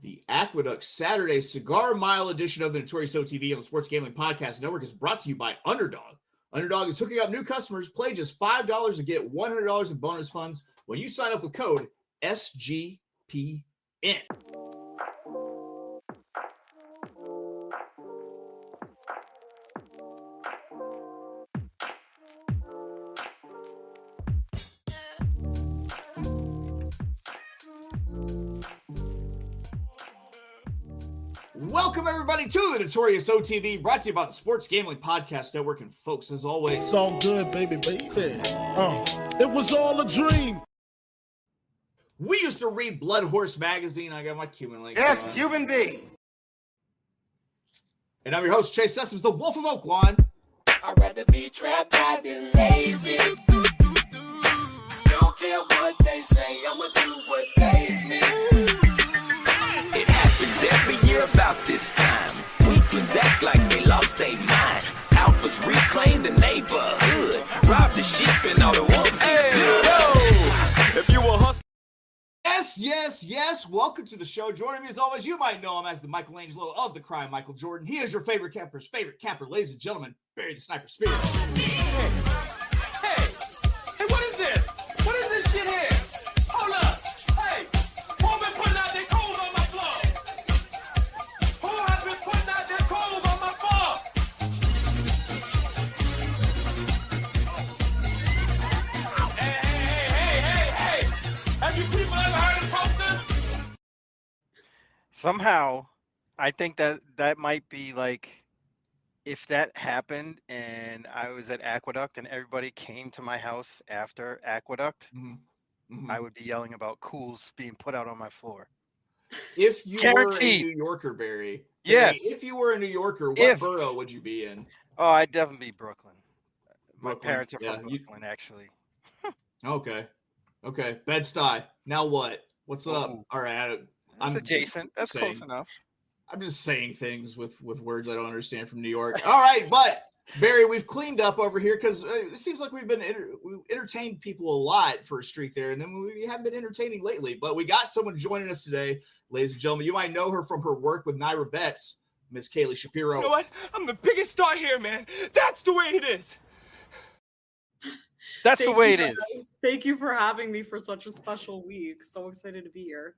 The Aqueduct Saturday Cigar Mile edition of the Notorious OTV on the Sports Gambling Podcast Network is brought to you by Underdog. Underdog is hooking up new customers. Play just $5 to get $100 in bonus funds when you sign up with code SGPN. Welcome, everybody, to the Notorious OTV, brought to you by the Sports Gambling Podcast Network. And, folks, as always, it's all good, baby. It was all a dream. We used to read Blood Horse magazine. I got my Cuban links. Yes, Cuban B. And I'm your host, Chase Sessoms, the Wolf of Oaklawn. I'd rather be trapped than lazy. Don't care what they say, I'ma do what pays me. It happens every year about this time. Weaklings act like they lost their mind. Alphas reclaim the neighborhood. Rob the sheep and all the wolves eat good. If you were hustling. Yes. Welcome to the show. Joining me as always, you might know him as the Michelangelo of the crime, Michael Jordan. He is your favorite capper's favorite capper, ladies and gentlemen, Barry the Sniper Spear. Hey, what is this? What is this shit here? Hold up. Hey, who been putting out their coals on my floor? Who has been putting out their coals on my floor? Hey. Have you people ever heard of posters? Somehow, I think that might be like, if that happened and I was at Aqueduct and everybody came to my house after Aqueduct, I would be yelling about cools being put out on my floor. If you Guaranteed. were a New Yorker, Barry. Yes. If you were a New Yorker, what borough would you be in? Oh, I'd definitely be Brooklyn. My Brooklyn. parents are from Brooklyn, actually. Okay. Bed-Stuy. Now what? What's up? All right. That's adjacent. That's saying, close enough. I'm just saying things with words I don't understand from New York. All right, but Barry, we've cleaned up over here because it seems like we've entertained people a lot for a streak there, and then we haven't been entertaining lately. But we got someone joining us today, ladies and gentlemen. You might know her from her work with Naira Betts, Miss Kaylie Shapiro. You know what? I'm the biggest star here, man. That's the way it is. That's the way it is. Thank you for having me for such a special week. So excited to be here.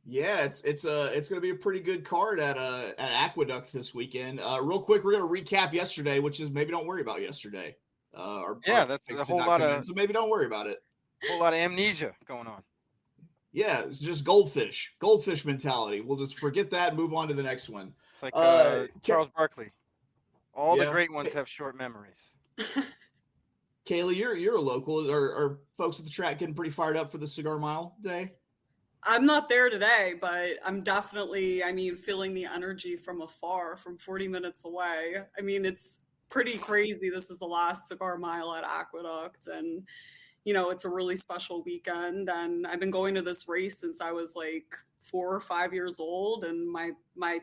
Yeah, it's going to be a pretty good card at Aqueduct this weekend. Real quick, we're going to recap yesterday, which is maybe don't worry about yesterday. That's a whole lot of. So maybe don't worry about it. A whole lot of amnesia going on. Yeah, it's just goldfish mentality. We'll just forget that and move on to the next one. It's like Charles Barkley. All the great ones have short memories. Kaylie, you're a local. Are folks at the track getting pretty fired up for the Cigar Mile day? I'm not there today, but I'm definitely, feeling the energy from afar, from 40 minutes away. It's pretty crazy. This is the last Cigar Mile at Aqueduct, and, it's a really special weekend. And I've been going to this race since I was like 4 or 5 years old. And my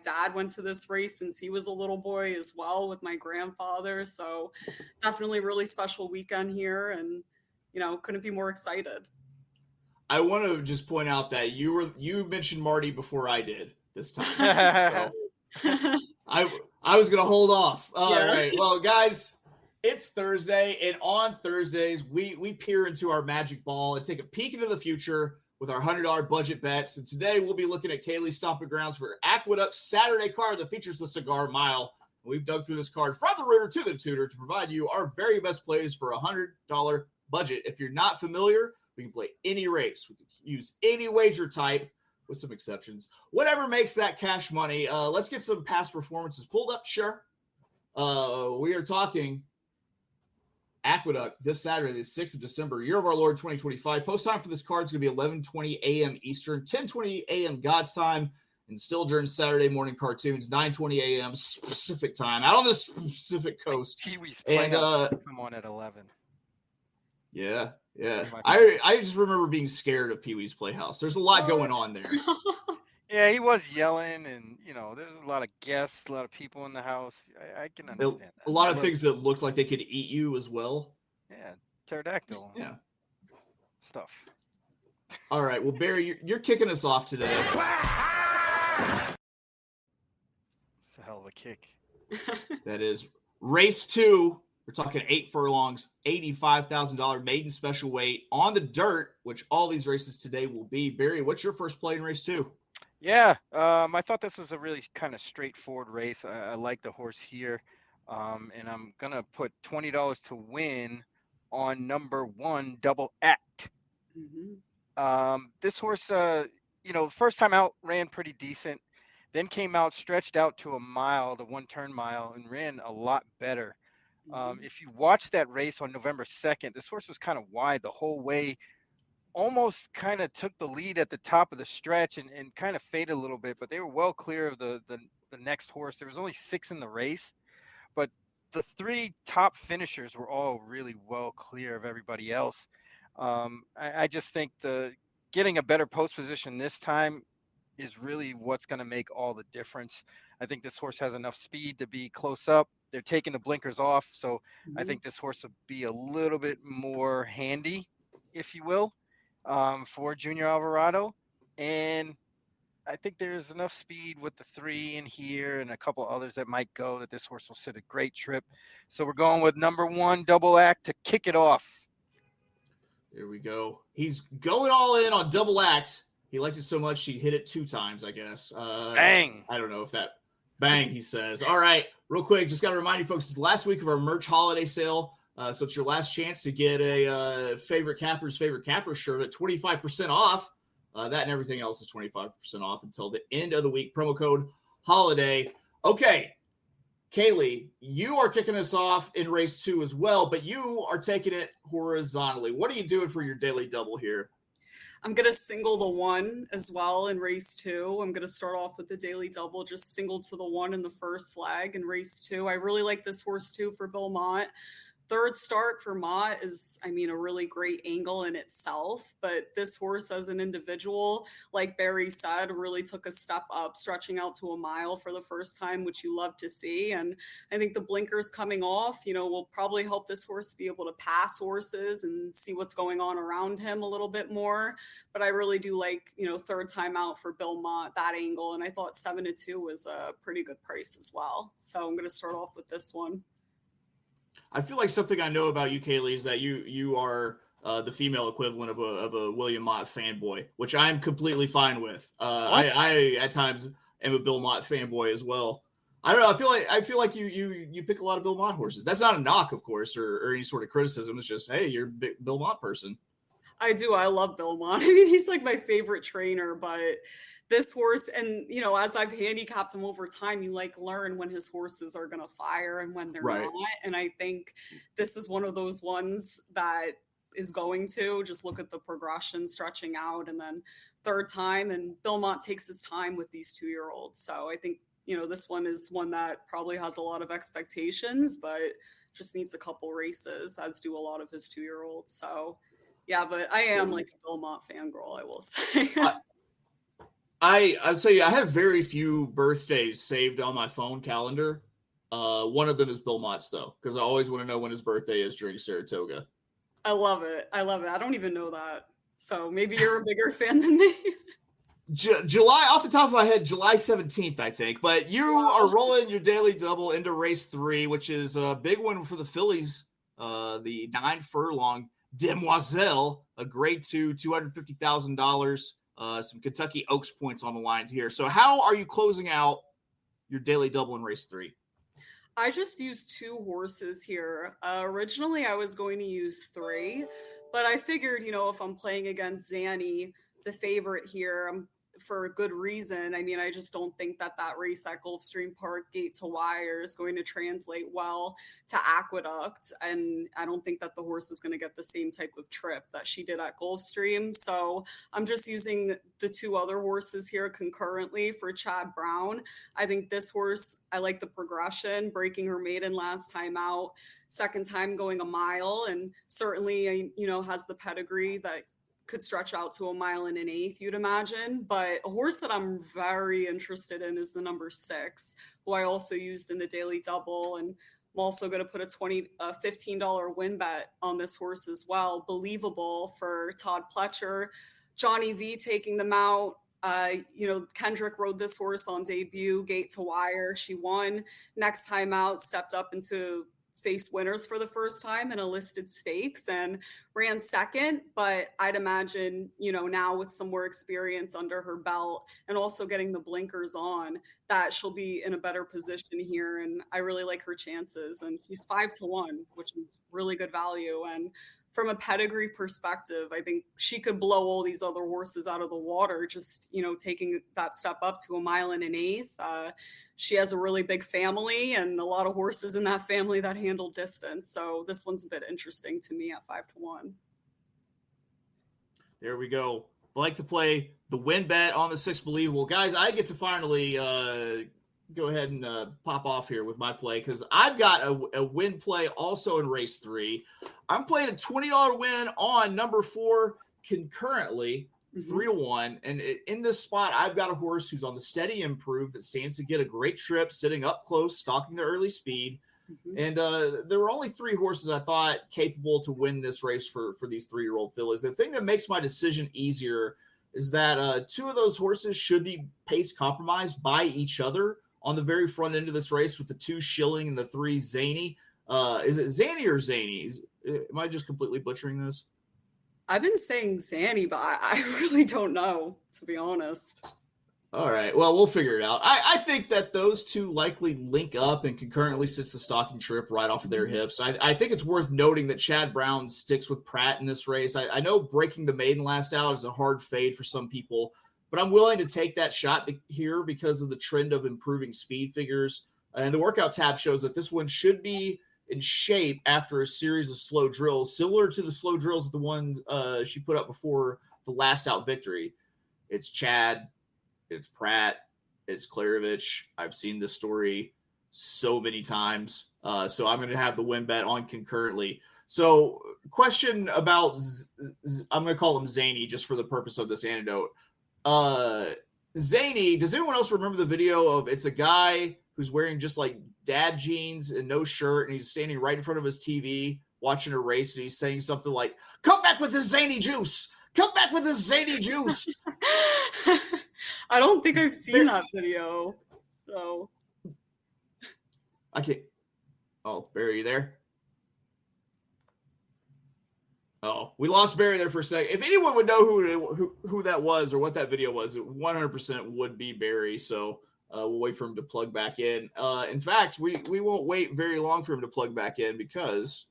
dad went to this race since he was a little boy as well with my grandfather. So definitely a really special weekend here, and, couldn't be more excited. I want to just point out that you mentioned Marty before I did this time. So I was going to hold off. All right. Well, guys, it's Thursday, and on Thursdays, we peer into our magic ball and take a peek into the future with our $100 budget bets. And today we'll be looking at Kaylie's stomping grounds for Aqueduct Saturday card that features the Cigar Mile. We've dug through this card from the rooter to the tutor to provide you our very best plays for a $100 budget. If you're not familiar, we can play any race. We can use any wager type with some exceptions. Whatever makes that cash money. Let's get some past performances pulled up. Sure. We are talking Aqueduct this Saturday, the 6th of December, year of our Lord 2025. Post time for this card is going to be 11:20 a.m. Eastern, 10:20 a.m. God's time, and still during Saturday morning cartoons, 9:20 a.m. Pacific time, out on the Pacific Coast. Pee-wee's playing come on at 11. Yeah. I just remember being scared of Pee-wee's Playhouse. There's a lot going on there. Yeah, he was yelling, and there's a lot of guests, a lot of people in the house. I can understand that. A lot of things that looked like they could eat you as well. Yeah, pterodactyl. Yeah. Stuff. All right. Well, Barry, you're kicking us off today. It's a hell of a kick. That is race 2. We're talking 8 furlongs, $85,000 maiden special weight on the dirt, which all these races today will be. Barry, what's your first play in race 2? Yeah, I thought this was a really kind of straightforward race. I like the horse here, and I'm gonna put $20 to win on number 1, Double Act. This horse, first time out ran pretty decent, then came out, stretched out to a mile, the 1-turn mile, and ran a lot better. If you watch that race on November 2nd, this horse was kind of wide the whole way, almost kind of took the lead at the top of the stretch and kind of faded a little bit, but they were well clear of the next horse. There was only 6 in the race, but the 3 top finishers were all really well clear of everybody else. I just think getting a better post position this time is really what's going to make all the difference. I think this horse has enough speed to be close up. They're taking the blinkers off, so I think this horse will be a little bit more handy, if you will, for Junior Alvarado. And I think there's enough speed with the 3 in here and a couple others that might go that this horse will sit a great trip. So we're going with number 1, Double Act, to kick it off. There we go. He's going all in on Double Act. He liked it so much he hit it 2 times, I guess. Bang! I don't know if that bang, he says. All right, real quick, just got to remind you folks, it's the last week of our merch holiday sale. So it's your last chance to get a favorite capper shirt at 25% off. That and everything else is 25% off until the end of the week. Promo code HOLIDAY. Okay, Kaylie, you are kicking us off in race 2 as well, but you are taking it horizontally. What are you doing for your daily double here? I'm going to single the 1 as well in race 2. I'm going to start off with the daily double, just single to the 1 in the first leg in race 2. I really like this horse too for Bill Mott. Third start for Mott is, a really great angle in itself, but this horse as an individual, like Barry said, really took a step up, stretching out to a mile for the first time, which you love to see. And I think the blinkers coming off, will probably help this horse be able to pass horses and see what's going on around him a little bit more. But I really do like, third time out for Bill Mott, that angle. And I thought 7-2 was a pretty good price as well. So I'm going to start off with this one. I feel like something I know about you, Kaylie, is that you are the female equivalent of a William Mott fanboy, which I'm completely fine with. I at times am a Bill Mott fanboy as well. I don't know. I feel like you pick a lot of Bill Mott horses. That's not a knock, of course, or any sort of criticism. It's just, hey, you're a big Bill Mott person. I do. I love Bill Mott. He's like my favorite trainer, but this horse, and as I've handicapped him over time, you learn when his horses are going to fire and when they're not. And I think this is one of those ones that is going to just look at the progression, stretching out, and then third time. And Bill Mott takes his time with these 2-year-olds. So I think, this one is one that probably has a lot of expectations, but just needs a couple races, as do a lot of his 2-year-olds. So yeah, but I am like a Bill Mott fangirl, I will say. I'd say I have very few birthdays saved on my phone calendar. One of them is Bill Mott's, though, because I always want to know when his birthday is during Saratoga. I love it. I don't even know that. So maybe you're a bigger fan than me. July, off the top of my head, July 17th, I think. But you are rolling your daily double into race 3, which is a big one for the fillies. The 9 furlong Demoiselle, a grade 2, $250,000. Some Kentucky Oaks points on the line here. So how are you closing out your daily double in race 3? I just used 2 horses here. Originally, I was going to use 3, but I figured, if I'm playing against Zanny, the favorite here, for a good reason. I just don't think that race at Gulfstream Park, gate to wire, is going to translate well to Aqueduct. And I don't think that the horse is going to get the same type of trip that she did at Gulfstream. So I'm just using the 2 other horses here concurrently for Chad Brown. I think this horse, I like the progression, breaking her maiden last time out, second time going a mile, and certainly, has the pedigree that could stretch out to a mile and an eighth, you'd imagine. But a horse that I'm very interested in is the number 6, who I also used in the daily double. And I'm also going to put a $15 win bet on this horse as well. Believable for Todd Pletcher. Johnny V taking them out. Kendrick rode this horse on debut, gate to wire. She won. Next time out, stepped up into face winners for the first time in a listed stakes and ran second. But I'd imagine, now with some more experience under her belt and also getting the blinkers on, that she'll be in a better position here. And I really like her chances. And she's 5-1, which is really good value. And from a pedigree perspective, I think she could blow all these other horses out of the water, just, taking that step up to 1 1/8. She has a really big family and a lot of horses in that family that handle distance. So this one's a bit interesting to me at 5-1. There we go. I like to play the win bet on the 6 Believable. Guys, I get to finally go ahead and pop off here with my play because I've got a win play also in race 3. I'm playing a $20 win on number 4 concurrently, 3-1. And in this spot, I've got a horse who's on the steady improve that stands to get a great trip, sitting up close, stalking the early speed. And there were only 3 horses I thought capable to win this race for these 3-year-old fillies. The thing that makes my decision easier is that 2 of those horses should be pace compromised by each other on the very front end of this race with the 2 Shilling and the 3 Zany. Is it Zany or Zany? Am I just completely butchering this? I've been saying Zany, but I really don't know, to be honest. All right. Well, we'll figure it out. I think that those 2 likely link up and concurrently sits the stalking trip right off of their hips. I think it's worth noting that Chad Brown sticks with Pratt in this race. I know breaking the maiden last out is a hard fade for some people, but I'm willing to take that shot here because of the trend of improving speed figures. And the workout tab shows that this one should be in shape after a series of slow drills, similar to the slow drills of the ones she put up before the last out victory. It's Chad, it's Pratt, it's Klarovich. I've seen this story so many times. So I'm going to have the win bet on concurrently. So question about, I'm going to call him Zany just for the purpose of this anecdote. Zany, does anyone else remember the video of it's a guy who's wearing just like dad jeans and no shirt, and he's standing right in front of his TV watching a race, and he's saying something like, "Come back with the Zany juice! Come back with the Zany juice!" I don't think I've seen that video. So I can't. Oh, Barry, you there? Oh, we lost Barry there for a second. If anyone would know who that was or what that video was, it 100% would be Barry. So we'll wait for him to plug back in. In fact, we won't wait very long for him to plug back in because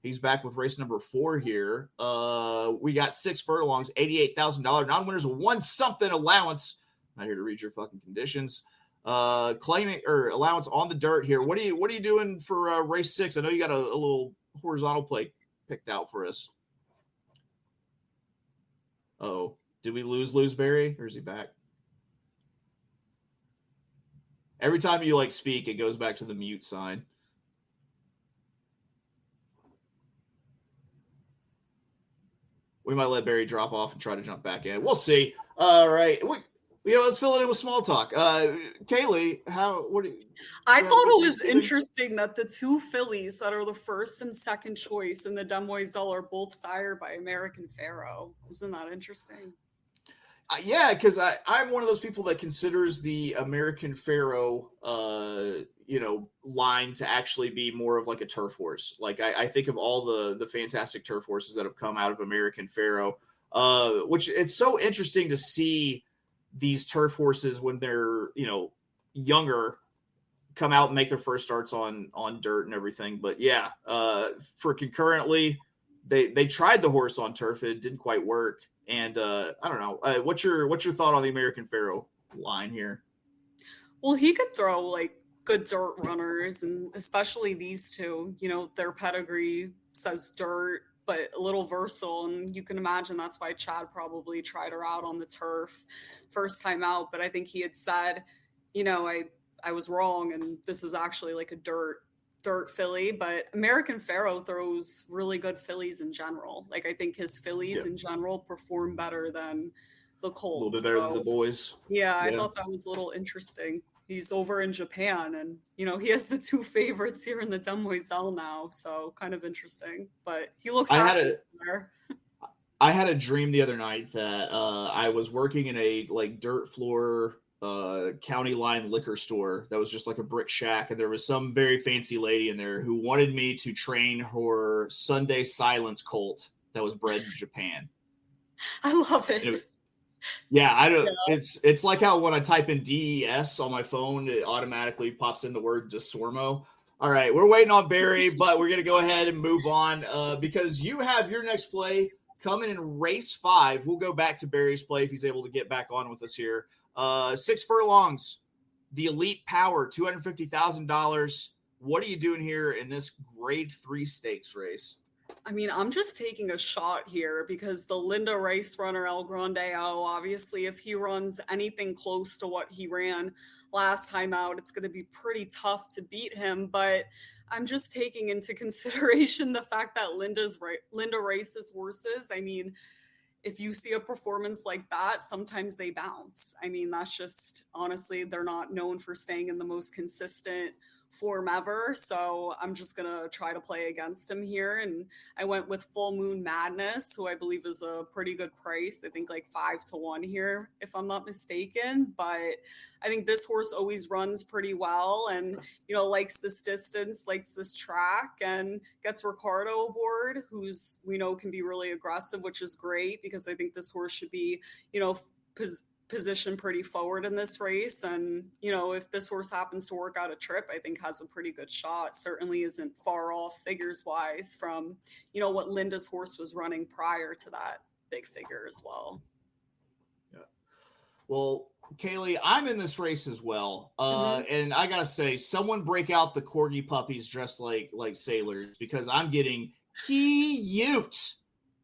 he's back with race number 4 here. We got 6 furlongs, $88,000 non-winners, a 1-something allowance. Not here to read your fucking conditions. Claiming or allowance on the dirt here. What are you doing for race 6? I know you got a little horizontal play picked out for us. Oh, did we lose Barry, or is he back? Every time you speak, it goes back to the mute sign. We might let Barry drop off and try to jump back in. We'll see. All right. Let's fill it in with small talk. Kaylie, I thought it was interesting that the 2 fillies that are the first and second choice in the Demoiselle are both sired by American Pharoah. Isn't that interesting? Yeah, because I'm one of those people that considers the American Pharoah, line to actually be more of like a turf horse. Like I think of all the fantastic turf horses that have come out of American Pharoah, which it's so interesting to see these turf horses when they're, younger come out and make their first starts on dirt and everything. But yeah, for concurrently, they tried the horse on turf. It didn't quite work. And I don't know. What's your thought on the American Pharoah line here? Well, he could throw good dirt runners, and especially these 2. Their pedigree says dirt, but a little versatile. And you can imagine that's why Chad probably tried her out on the turf first time out. But I think he had said, I was wrong, and this is actually like a dirt filly. But American Pharoah throws really good fillies in general. I think his fillies in general perform better than the colts. A little bit better than the boys. Yeah, I thought that was a little interesting. He's over in Japan, and he has the 2 favorites here in the Demoiselle now, so kind of interesting. But he looks happy there. I had a dream the other night that I was working in a like dirt floor county line liquor store that was just like a brick shack, and there was some very fancy lady in there who wanted me to train her Sunday silence colt that was bred in Japan. I love it. Yeah, I don't. Yeah. It's like how when I type in DES on my phone, it automatically pops in the word Desormo. All right, we're waiting on Barry, but we're gonna go ahead and move on because you have your next play coming in race 5. We'll go back to Barry's play if he's able to get back on with us here. 6 furlongs, the Elite Power, $250,000. What are you doing here in this grade 3 stakes race? I mean, I'm just taking a shot here because the Linda race runner El Grandeo, obviously, if he runs anything close to what he ran last time out, it's going to be pretty tough to beat him. But I'm just taking into consideration the fact that Linda races horses. I mean, if you see a performance like that, sometimes they bounce. I mean, that's just, honestly, they're not known for staying in the most consistent form ever. So I'm just going to try to play against him here. And I went with Full Moon Madness, who I believe is a pretty good price. I think like 5-1 here, if I'm not mistaken. But I think this horse always runs pretty well and, you know, likes this distance, likes this track, and gets Ricardo aboard, who's, we know, can be really aggressive, which is great because I think this horse should be, you know, position pretty forward in this race. And, you know, if this horse happens to work out a trip, I think has a pretty good shot. Certainly isn't far off figures wise from, you know, what Linda's horse was running prior to that big figure as well. Yeah. Well, Kaylie, I'm in this race as well. And I got to say, someone break out the corgi puppies dressed like sailors, because I'm getting cute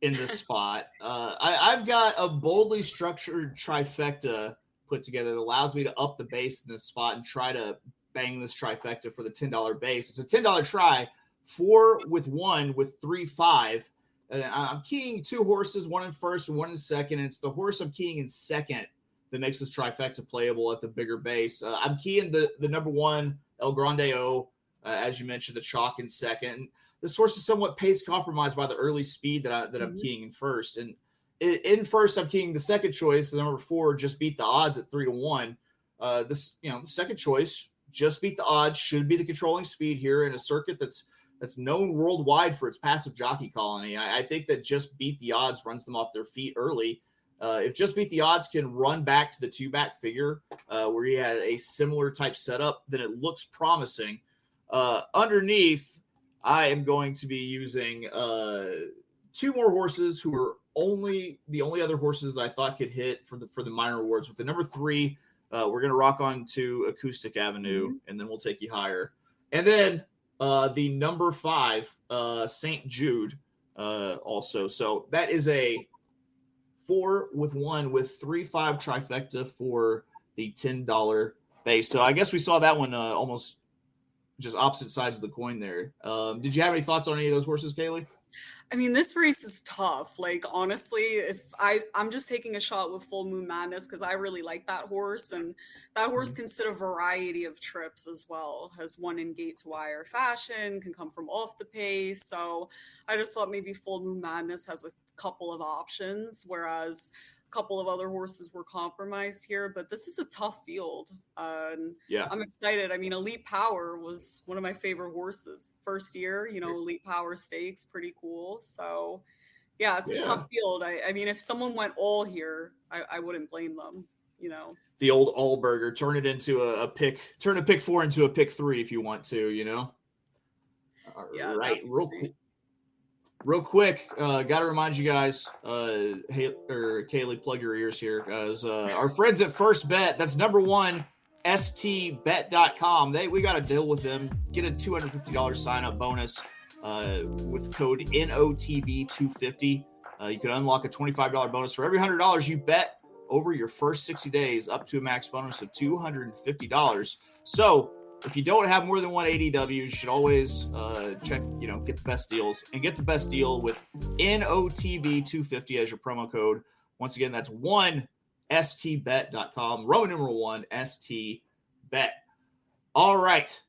in this spot. I've got a boldly structured trifecta put together that allows me to up the base in this spot and try to bang this trifecta for the $10 base. It's a $10 try, 4-1 with 3-5. And I'm keying 2 horses, 1 in first and 1 in second. And it's the horse I'm keying in second that makes this trifecta playable at the bigger base. I'm keying the number 1, El Grandeo, as you mentioned, the chalk in second. This horse is somewhat pace compromised by the early speed that I'm keying in first. And in first, I'm keying the second choice, the number 4, Just Beat the Odds at 3-1. The second choice, Just Beat the Odds, should be the controlling speed here in a circuit that's known worldwide for its passive jockey colony. I think that Just Beat the Odds runs them off their feet early. If Just Beat the Odds can run back to the 2-back figure where he had a similar type setup, then it looks promising. Underneath, I am going to be using 2 more horses who are the only other horses that I thought could hit for the minor awards. With the number 3, we're going to rock on to Acoustic Avenue, and then we'll take you higher. And then the number 5, St. Jude, also. So that is a 4-1 with 3-5 trifecta for the $10 base. So I guess we saw that one almost just opposite sides of the coin there. Did you have any thoughts on any of those horses, Kaylie? I mean, this race is tough. Like, honestly, if I'm just taking a shot with Full Moon Madness because I really like that horse, and that horse can sit a variety of trips as well. Has won in gate to wire fashion, can come from off the pace. So I just thought maybe Full Moon Madness has a couple of options, whereas couple of other horses were compromised here, but this is a tough field. Yeah, I'm excited. I mean, Elite Power was one of my favorite horses first year, you know, Elite Power Stakes, pretty cool. So yeah, it's a tough field. I mean, if someone went all here, I wouldn't blame them, you know. The old Allberger, turn it into a pick 4 into a pick 3 if you want to, you know. Yeah, right. Real quick, got to remind you guys, Kaylie, plug your ears here, guys. Our friends at First Bet, that's number 1, stbet.com. We got a deal with them. Get a $250 sign-up bonus with code NOTB250. You can unlock a $25 bonus for every $100 you bet over your first 60 days, up to a max bonus of $250. So if you don't have more than one ADW, you should always check, get the best deals, and get the best deal with NOTB250 as your promo code. Once again, that's 1stbet.com, Roman numeral 1, STBet. All right,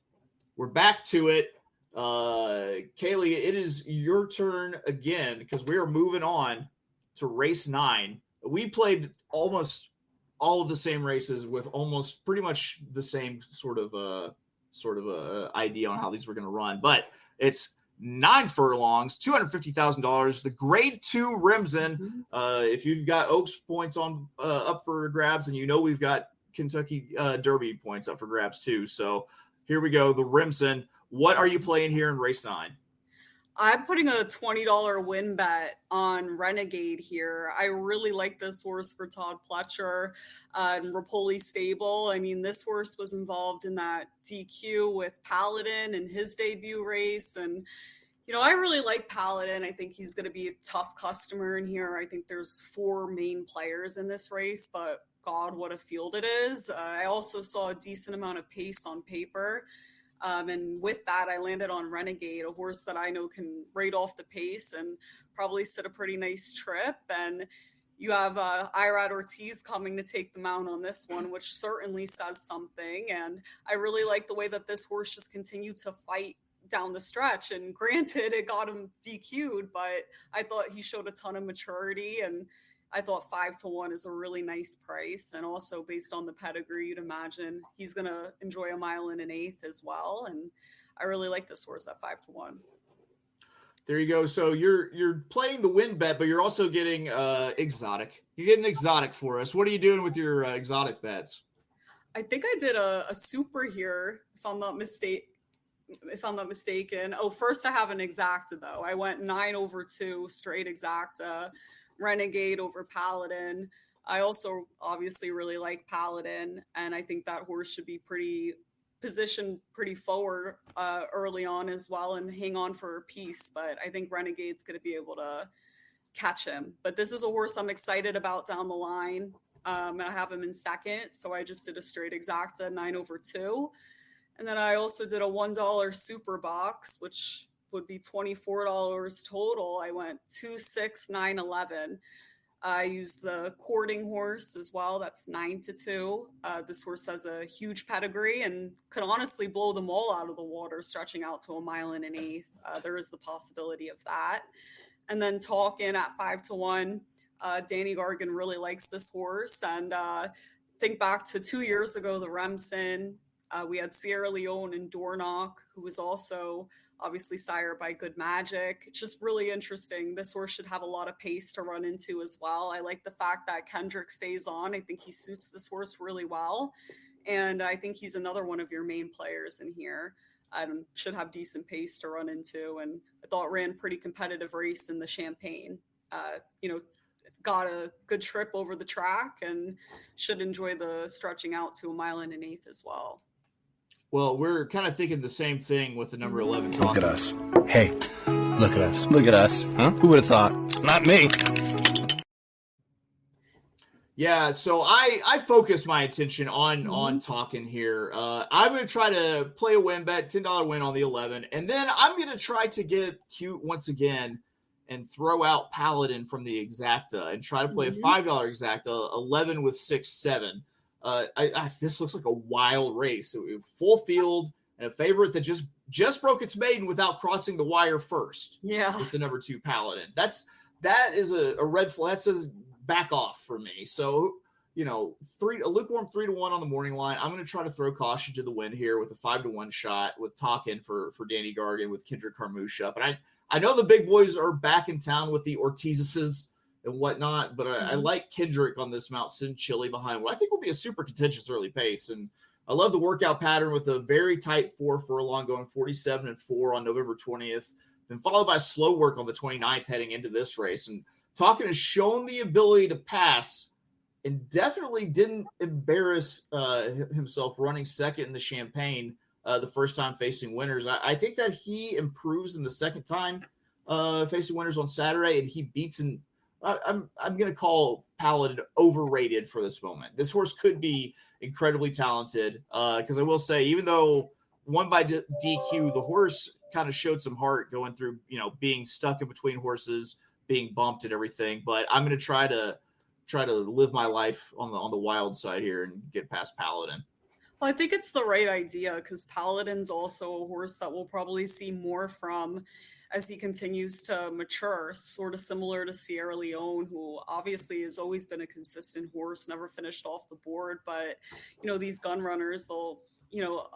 we're back to it. Kaylie, it is your turn again because we are moving on to race 9. We played almost all of the same races with almost pretty much the same sort of idea on how these were going to run. But it's 9 furlongs, $250,000. The grade 2 Remsen. If you've got Oaks points on up for grabs, and we've got Kentucky Derby points up for grabs too. So here we go. The Remsen. What are you playing here in race 9? I'm putting a $20 win bet on Renegade here. I really like this horse for Todd Pletcher and Rapoli Stable. I mean, this horse was involved in that DQ with Paladin in his debut race. And, I really like Paladin. I think he's going to be a tough customer in here. I think there's 4 main players in this race, but God, what a field it is. I also saw a decent amount of pace on paper. And with that, I landed on Renegade, a horse that I know can rate off the pace and probably sit a pretty nice trip. And you have Irad Ortiz coming to take the mount on this one, which certainly says something. And I really like the way that this horse just continued to fight down the stretch. And granted, it got him DQ'd, but I thought he showed a ton of maturity, and I thought 5-1 is a really nice price. And also based on the pedigree, you'd imagine he's going to enjoy a 1 1/8 as well. And I really like this horse at 5-1. There you go. So you're playing the win bet, but you're also getting exotic. You're getting exotic for us. What are you doing with your exotic bets? I think I did a super here, if I'm not mistaken. Oh, first I have an exacta though. I went 9/2 straight exacta. Renegade over Paladin. I also obviously really like Paladin, and I think that horse should be positioned pretty forward early on as well and hang on for a piece. But I think Renegade's going to be able to catch him. But this is a horse I'm excited about down the line. And I have him in second, so I just did a straight exacta 9/2. And then I also did a $1 super box, which would be $24 total. I went 2, 6, 9, 11. I used the courting horse as well. That's 9-2. This horse has a huge pedigree and could honestly blow them all out of the water, stretching out to a 1 1/8. There is the possibility of that. And then Talkin at 5-1. Danny Gargan really likes this horse. And think back to 2 years ago, the Remsen. We had Sierra Leone and Dornock, who was also obviously sired by Good Magic. It's just really interesting. This horse should have a lot of pace to run into as well. I like the fact that Kendrick stays on. I think he suits this horse really well. And I think he's another one of your main players in here. Should have decent pace to run into. And I thought ran pretty competitive race in the Champagne. Got a good trip over the track and should enjoy the stretching out to a 1 1/8 as well. Well, we're kind of thinking the same thing with the number 11 Talkin. Look at us. Hey, look at us. Look at us. Huh? Who would have thought? Not me. Yeah, so I focus my attention on Talkin here. I'm going to try to play a win bet, $10 win on the 11, and then I'm going to try to get cute once again and throw out Paladin from the exacta and try to play a $5 exacta, 11 with 6, 7. This looks like a wild race. Full field and a favorite that just broke its maiden without crossing the wire first. Yeah, with the number 2 Paladin. That is a red flag. That says back off for me. So a lukewarm 3-1 on the morning line. I'm going to try to throw caution to the wind here with a 5-1 shot with Talkin for Danny Gargan with Kendrick Carmouche up. And I know the big boys are back in town with the Ortizes and whatnot, but I like Kendrick on this mount, sitting chilly behind what I think will be a super contentious early pace. And I love the workout pattern with a very tight 4 furlong going 47-4 on November 20th, then followed by slow work on the 29th heading into this race. And Talkin has shown the ability to pass and definitely didn't embarrass himself running second in the Champagne the first time facing winners. I think that he improves in the second time facing winners on Saturday, and he beats I'm going to call Paladin overrated for this moment. This horse could be incredibly talented because I will say, even though won by DQ, the horse kind of showed some heart going through, being stuck in between horses, being bumped and everything. But I'm going to try to live my life on the wild side here and get past Paladin. Well, I think it's the right idea because Paladin's also a horse that we'll probably see more from as he continues to mature, sort of similar to Sierra Leone, who obviously has always been a consistent horse, never finished off the board. But, these gun runners, they'll,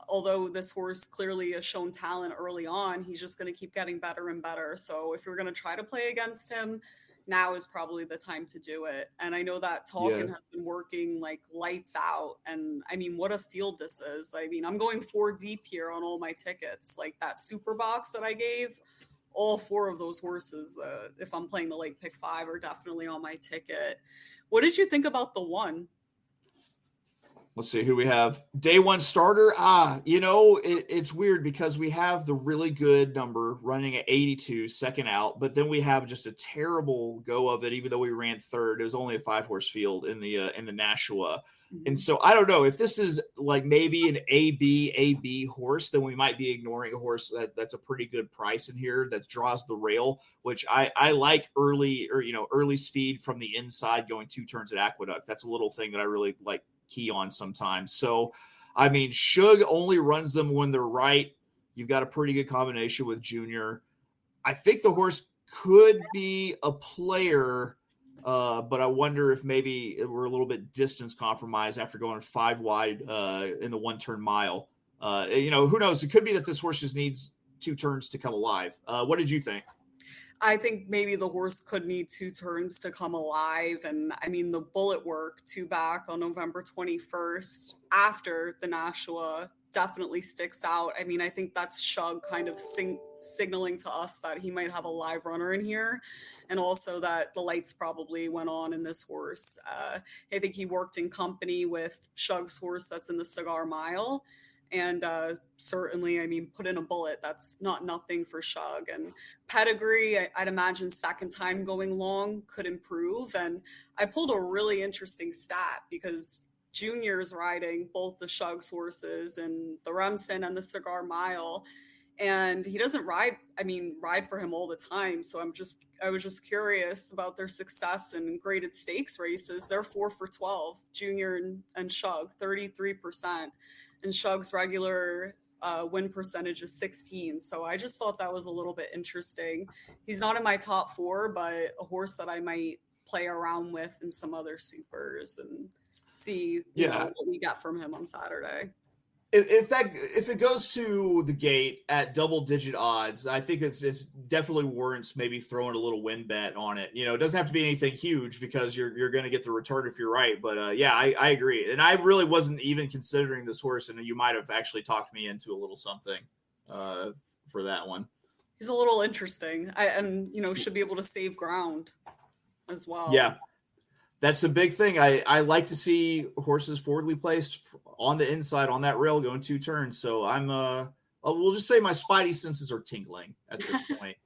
although this horse clearly has shown talent early on, he's just going to keep getting better and better. So if you're going to try to play against him, now is probably the time to do it. And I know that Talkin has been working like lights out. And I mean, what a field this is. I mean, I'm going 4 deep here on all my tickets. Like that super box that I gave, all 4 of those horses, if I'm playing the late pick 5, are definitely on my ticket. What did you think about the 1? Let's see who we have. Day 1 starter. It's weird because we have the really good number running at 82, second out, but then we have just a terrible go of it. Even though we ran third, it was only a 5-horse field in the Nashua. Mm-hmm. And so I don't know if this is like maybe an AB horse, then we might be ignoring a horse that's a pretty good price in here that draws the rail, which I like early speed from the inside going 2 turns at Aqueduct. That's a little thing that I really like key on sometimes. So, I mean, Shug only runs them when they're right. You've got a pretty good combination with Junior. I think the horse could be a player, but I wonder if maybe we're a little bit distance compromised after going 5 wide in the 1-turn mile. Who knows? It could be that this horse just needs 2 turns to come alive. What did you think? I think maybe the horse could need 2 turns to come alive. And I mean, the bullet work 2 back on November 21st after the Nashua definitely sticks out. I mean, I think that's Shug kind of signaling to us that he might have a live runner in here. And also that the lights probably went on in this horse. I think he worked in company with Shug's horse that's in the Cigar Mile. And certainly, I mean, put in a bullet. That's not nothing for Shug. And pedigree, I'd imagine second time going long could improve. And I pulled a really interesting stat because Junior's riding both the Shug's horses and the Remsen and the Cigar Mile. And he doesn't ride for him all the time. So I was just curious about their success in graded stakes races. They're 4 for 12, Junior and Shug, 33%. And Shug's regular win percentage is 16. So I just thought that was a little bit interesting. He's not in my top 4, but a horse that I might play around with in some other supers and see what we get from him on Saturday. If it goes to the gate at double-digit odds, I think it's definitely warrants maybe throwing a little win bet on it. It doesn't have to be anything huge because you're going to get the return if you're right. But I agree, and I really wasn't even considering this horse, and you might have actually talked me into a little something for that one. He's a little interesting, and should be able to save ground as well. Yeah. That's a big thing. I like to see horses forwardly placed on the inside on that rail going 2 turns. So we'll just say my spidey senses are tingling at this point.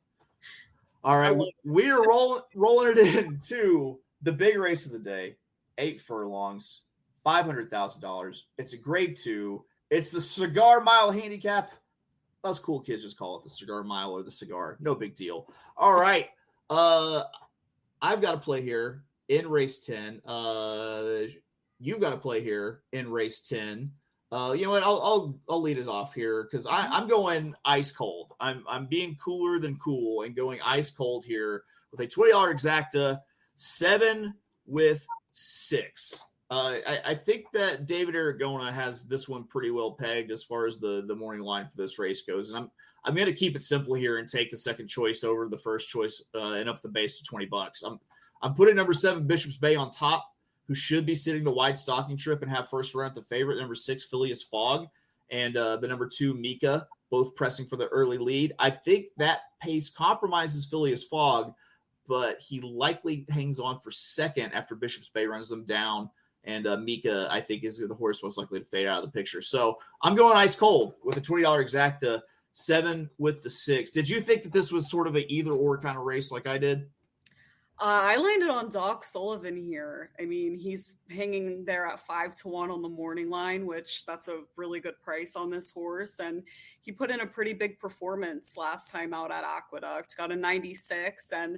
All right, we are rolling it into the big race of the day. 8 furlongs, $500,000. It's a grade 2. It's the Cigar Mile handicap. Us cool kids just call it the Cigar Mile or the Cigar. No big deal. All right, I've got to play here in race 10. You've got to play here in race 10. You know what? I'll lead it off here because I'm going ice cold. I'm being cooler than cool and going ice cold here with a $20 exacta, 7 with 6. I think that David Aragona has this one pretty well pegged as far as the morning line for this race goes, and I'm going to keep it simple here and take the second choice over the first choice and up the base to $20. I'm putting number 7, Bishop's Bay, on top, who should be sitting the wide stocking trip and have first run at the favorite. Number 6, Phileas Fogg, and the number 2, Mika, both pressing for the early lead. I think that pace compromises Phileas Fogg, but he likely hangs on for second after Bishop's Bay runs them down. And Mika, I think, is the horse most likely to fade out of the picture. So I'm going ice cold with a $20 exacta, 7 with the 6. Did you think that this was sort of an either-or kind of race like I did? I landed on Doc Sullivan here. I mean, he's hanging there at 5-1 on the morning line, which that's a really good price on this horse. And he put in a pretty big performance last time out at Aqueduct, got a 96. And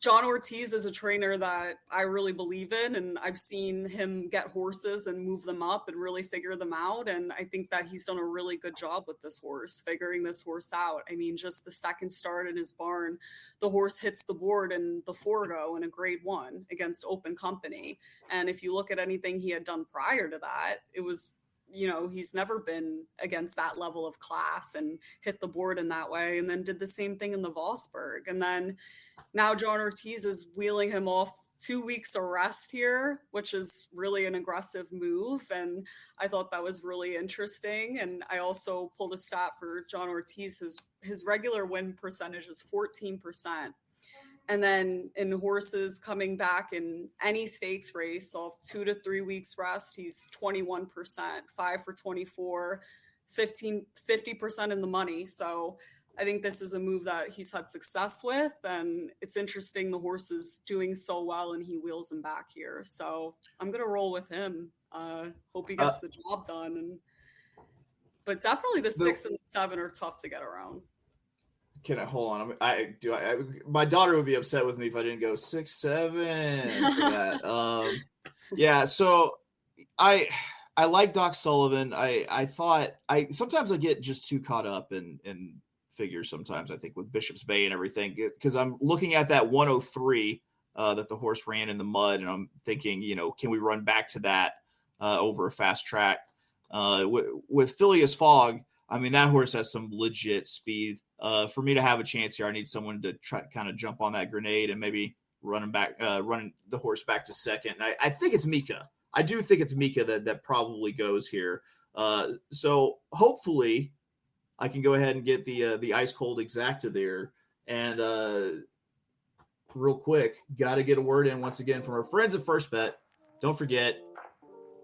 John Ortiz is a trainer that I really believe in, and I've seen him get horses and move them up and really figure them out. And I think that he's done a really good job with this horse, figuring this horse out. I mean, just the second start in his barn, the horse hits the board in the Forgo in a grade 1 against Open Company. And if you look at anything he had done prior to that, it was, he's never been against that level of class and hit the board in that way. And then did the same thing in the Vosburg. And then now John Ortiz is wheeling him off 2 weeks of rest here, which is really an aggressive move. And I thought that was really interesting. And I also pulled a stat for John Ortiz. His regular win percentage is 14%. And then in horses coming back in any stakes race off 2 to 3 weeks rest, he's 21%, 5 for 24, 50% in the money. So I think this is a move that he's had success with, and it's interesting the horse is doing so well and he wheels him back here. So I'm going to roll with him. Hope he gets the job done. But definitely the 6 and the 7 are tough to get around. Can I hold on? My daughter would be upset with me if I didn't go 6, 7 for that. Yeah. So I like Doc Sullivan. I thought sometimes I get just too caught up in figures sometimes, I think, with Bishop's Bay and everything, because I'm looking at that 103 that the horse ran in the mud, and I'm thinking, can we run back to that over a fast track? With Phileas Fogg, I mean, that horse has some legit speed. For me to have a chance here, I need someone to try kind of jump on that grenade and maybe running the horse back to second. And I think it's Mika. I do think it's Mika that probably goes here. So hopefully I can go ahead and get the ice cold exacta there. And real quick, got to get a word in once again from our friends at First Bet. Don't forget,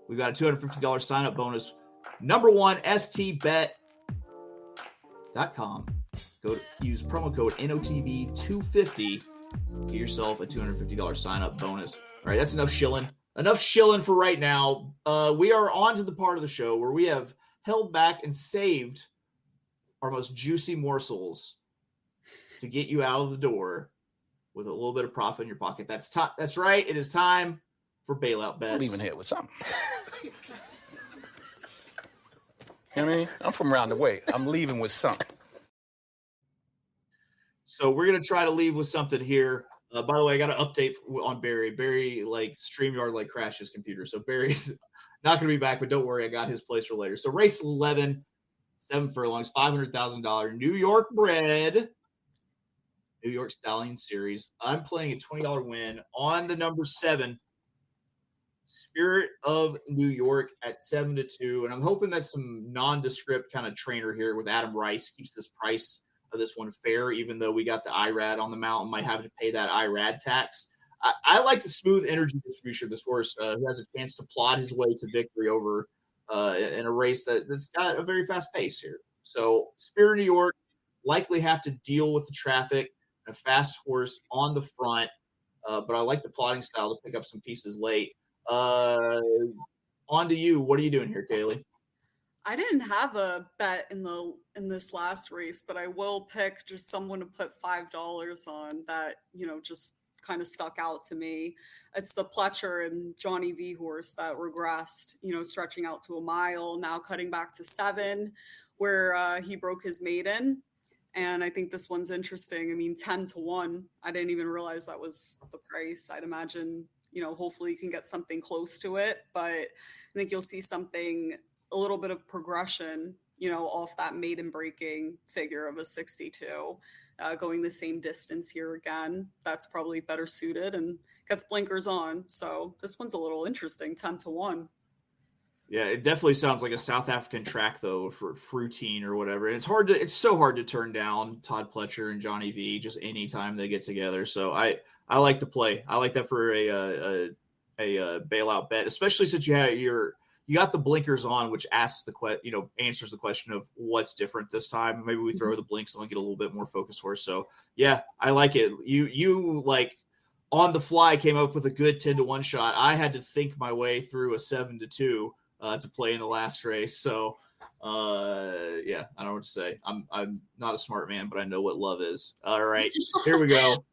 we've got a $250 sign up bonus. Number one, stbet.com. Use promo code NOTB250. Get yourself a $250 sign up bonus. All right, that's enough shilling. Enough shilling for right now. We are on to the part of the show where we have held back and saved our most juicy morsels to get you out of the door with a little bit of profit in your pocket. That's right. It is time for bailout bets. I'm leaving here with something. You know what I mean? I'm from around the way. I'm leaving with something. So we're going to try to leave with something here. By the way, I got an update on Barry. Barry, StreamYard, crashed his computer. So Barry's not going to be back, but don't worry. I got his place for later. So race 11, 7 furlongs, $500,000. New York bred, New York Stallion Series. I'm playing a $20 win on the number 7, Spirit of New York at 7-2. And I'm hoping that some nondescript kind of trainer here with Adam Rice keeps this price of this one fair, even though we got the IRAD on the mount and might have to pay that IRAD tax. I like the smooth energy distribution of this horse who has a chance to plod his way to victory over in a race that's got a very fast pace here. So Spirit of New York likely have to deal with the traffic, a fast horse on the front, but I like the plodding style to pick up some pieces late. On to you. What are you doing here, Kaylie? I didn't have a bet in this last race, but I will pick just someone to put $5 on that, just kind of stuck out to me. It's the Pletcher and Johnny V horse that regressed, stretching out to a mile, now cutting back to 7, where he broke his maiden. And I think this one's interesting. I mean, 10-1. I didn't even realize that was the price. I'd imagine, hopefully you can get something close to it, but I think you'll see something, a little bit of progression, off that maiden breaking figure of a 62, going the same distance here again. That's probably better suited and gets blinkers on. So this one's a little interesting, 10-1. Yeah, it definitely sounds like a South African track though for Fruitine or whatever. And it's so hard to turn down Todd Pletcher and Johnny V just anytime they get together. So I like the play. I like that for a bailout bet, especially since you got the blinkers on, which answers the question of what's different this time. Maybe we throw the blinks on and get a little bit more focused horse. So yeah, I like it. You like on the fly came up with a good 10-1 shot. I had to think my way through a 7-2 to play in the last race. So yeah, I don't know what to say. I'm not a smart man, but I know what love is. All right, here we go.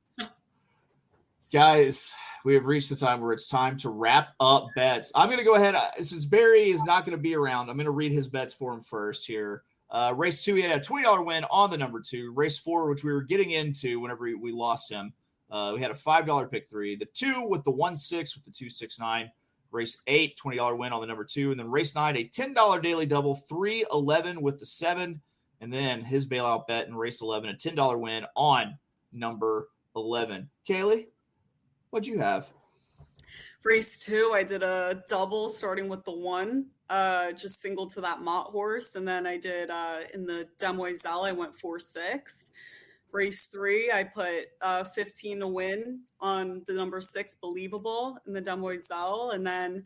Guys, we have reached the time where it's time to wrap up bets. I'm going to go ahead. Since Barry is not going to be around, I'm going to read his bets for him first here. Race 2, he had a $20 win on the number 2. Race 4, which we were getting into whenever we lost him, we had a $5 pick 3. The 2 with the 1-6 with the 269. Race 8, $20 win on the number 2. And then race 9, a $10 daily double, 3-11 with the 7. And then his bailout bet in race 11, a $10 win on number 11. Kaylie, what'd you have? Race 2, I did a double starting with the 1, just single to that Mott horse. And then I did in the Demoiselle, I went 4-6. Race 3, I put 15 to win on the number 6, Believable, in the Demoiselle. And then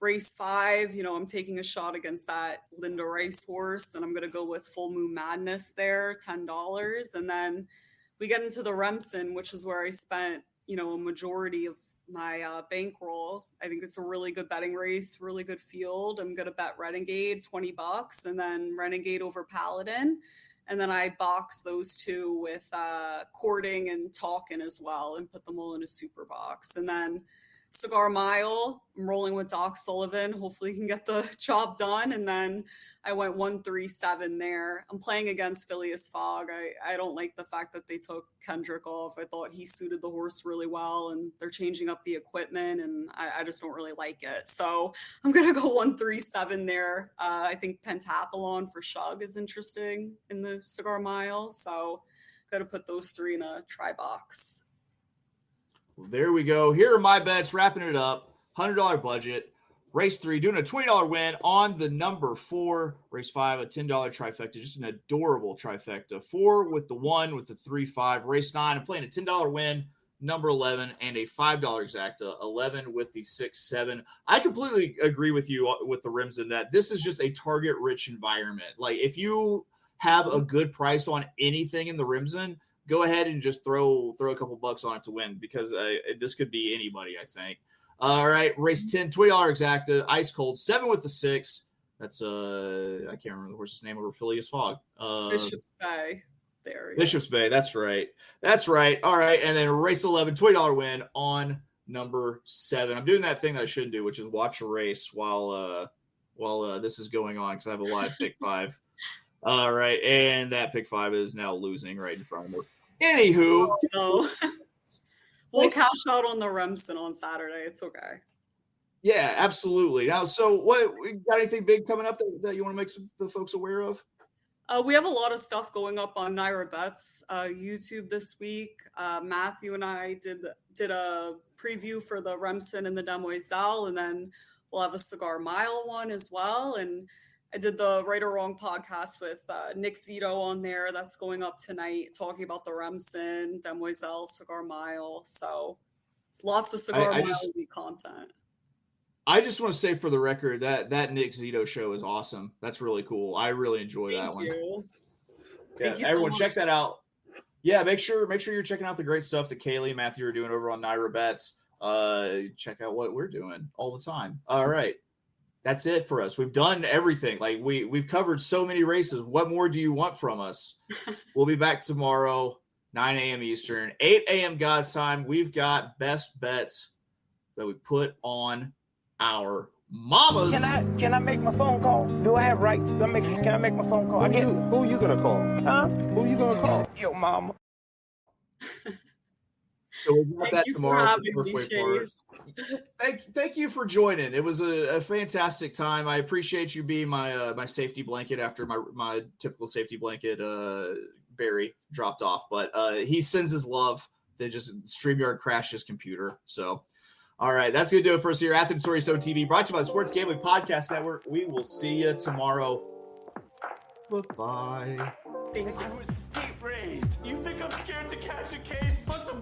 race 5, I'm taking a shot against that Linda Rice horse, and I'm going to go with Full Moon Madness there, $10. And then we get into the Remsen, which is where I spent, a majority of my bankroll. I think it's a really good betting race, really good field. I'm going to bet Renegade, $20, and then Renegade over Paladin. And then I box those two with Courting and Talkin as well and put them all in a super box. And then Cigar Mile, I'm rolling with Doc Sullivan. Hopefully he can get the job done. And then I went 1-3-7 there. I'm playing against Phileas Fogg. I don't like the fact that they took Kendrick off. I thought he suited the horse really well, and they're changing up the equipment, and I just don't really like it. So I'm going to go 1-3-7 there. I think Pentathlon for Shug is interesting in the Cigar Mile. So got to put those 3 in a try box. Well, there we go. Here are my bets, wrapping it up. $100 budget. Race 3, doing a $20 win on the number 4. Race 5, a $10 trifecta. Just an adorable trifecta. 4 with the 1 with the 3-5. Race 9, I'm playing a $10 win, number 11, and a $5 exacta. 11 with the 6-7. I completely agree with you with the rims in that this is just a target-rich environment. Like, if you have a good price on anything in the Rimson, go ahead and just throw a couple bucks on it to win, because this could be anybody, I think. All right, race 10, $20 exacta, ice cold, 7 with the 6. That's I can't remember the horse's name over Phileas Fogg. Bishop's Bay. There. Bishop's Bay. That's right. All right, and then race 11, $20 win on number 7. I'm doing that thing that I shouldn't do, which is watch a race while this is going on, because I have a live pick 5. All right, and that pick 5 is now losing right in front of me. Anywho. Oh, no. We'll cash out on the Remsen on Saturday. It's okay. Yeah, absolutely. Now, so we got anything big coming up that you want to make the folks aware of? We have a lot of stuff going up on Naira Bets YouTube this week. Matthew and I did a preview for the Remsen and the Demoiselle, and then we'll have a Cigar Mile one as well. And I did the Right or Wrong podcast with Nick Zito on there. That's going up tonight, talking about the Remsen, Demoiselle, Cigar Mile. So lots of Cigar Mile content. I just want to say for the record that Nick Zito show is awesome. That's really cool. I really enjoy that one. Yeah, everyone check that out. Yeah, make sure you're checking out the great stuff that Kaylie and Matthew are doing over on Naira Bets. Check out what we're doing all the time. All right. That's it for us. We've done everything. Like we've covered so many races. What more do you want from us? We'll be back tomorrow, 9 a.m. Eastern, 8 a.m. God's time. We've got best bets that we put on our mamas. Can I make my phone call? Do I have rights? Can I make my phone call? Who are you gonna call? Huh? Who are you gonna call? Your mama. So we'll get that tomorrow. Thank you for joining. It was a fantastic time. I appreciate you being my safety blanket after my typical safety blanket Barry dropped off. But he sends his love. They just StreamYard crashed his computer. So all right, that's gonna do it for us here at the Notorious TV, brought to you by the Sports Gambling Podcast Network. We will see you tomorrow. Bye-bye. Thank you. I was skate raised. You think I'm scared to catch a case? Put some